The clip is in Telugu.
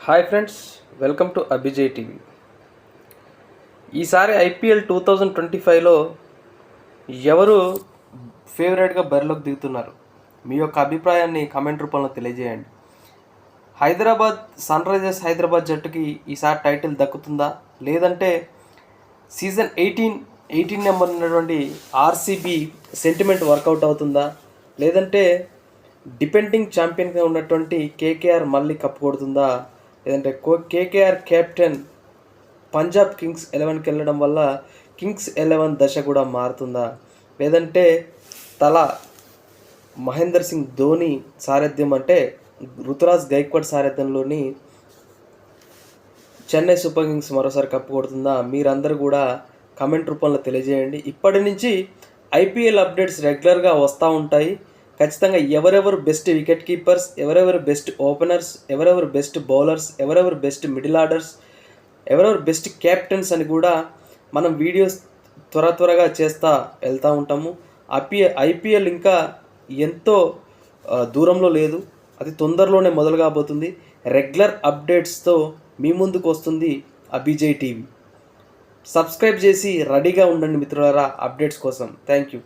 Hi friends, welcome to Abhijay TV. ఈసారి ఐపీఎల్ 2025లో ఎవరు ఫేవరెట్గా బరిలోకి దిగుతున్నారు? మీ యొక్క అభిప్రాయాన్ని కామెంట్ రూపంలో తెలియజేయండి. సన్ రైజర్స్ హైదరాబాద్ జట్టుకి ఈసారి టైటిల్ దక్కుతుందా, లేదంటే సీజన్ 18 నెంబర్ ఉన్నటువంటి ఆర్సీబీ సెంటిమెంట్ వర్కౌట్ అవుతుందా, లేదంటే డిపెండింగ్ ఛాంపియన్గా ఉన్నటువంటి కేకేఆర్ మళ్ళీ కప్పు కొడుతుందా, లేదంటే కేకేఆర్ కెప్టెన్ పంజాబ్ కింగ్స్ 11కి వెళ్ళడం వల్ల కింగ్స్ 11 దశ కూడా మారుతుందా, లేదంటే మహేందర్ సింగ్ ధోని సారథ్యం అంటే రుతురాజ్ గైక్వాడ్ సారథ్యంలోని చెన్నై సూపర్ కింగ్స్ మరోసారి కప్పు కొడుతుందా? మీరందరూ కూడా కమెంట్ రూపంలో తెలియజేయండి. ఇప్పటి నుంచి ఐపీఎల్ అప్డేట్స్ రెగ్యులర్గా వస్తూ ఉంటాయి. ఖచ్చితంగా ఎవరెవరు బెస్ట్ వికెట్ కీపర్స్, ఎవరెవరు బెస్ట్ ఓపెనర్స్, ఎవరెవరు బెస్ట్ బౌలర్స్, ఎవరెవరు బెస్ట్ మిడిల్ ఆర్డర్స్, ఎవరెవరు బెస్ట్ కెప్టెన్స్ అని కూడా మనం వీడియోస్ త్వరగా చేస్తూ వెళ్తూ ఉంటాము. ఐపీఎల్ ఇంకా ఎంతో దూరంలో లేదు, అది తొందరలోనే మొదలు కాబోతుంది. రెగ్యులర్ అప్డేట్స్తో మీ ముందుకు వస్తుంది అభిజయ్ టీవీ. సబ్స్క్రైబ్ చేసి రెడీగా ఉండండి మిత్రులారా అప్డేట్స్ కోసం. Thank you.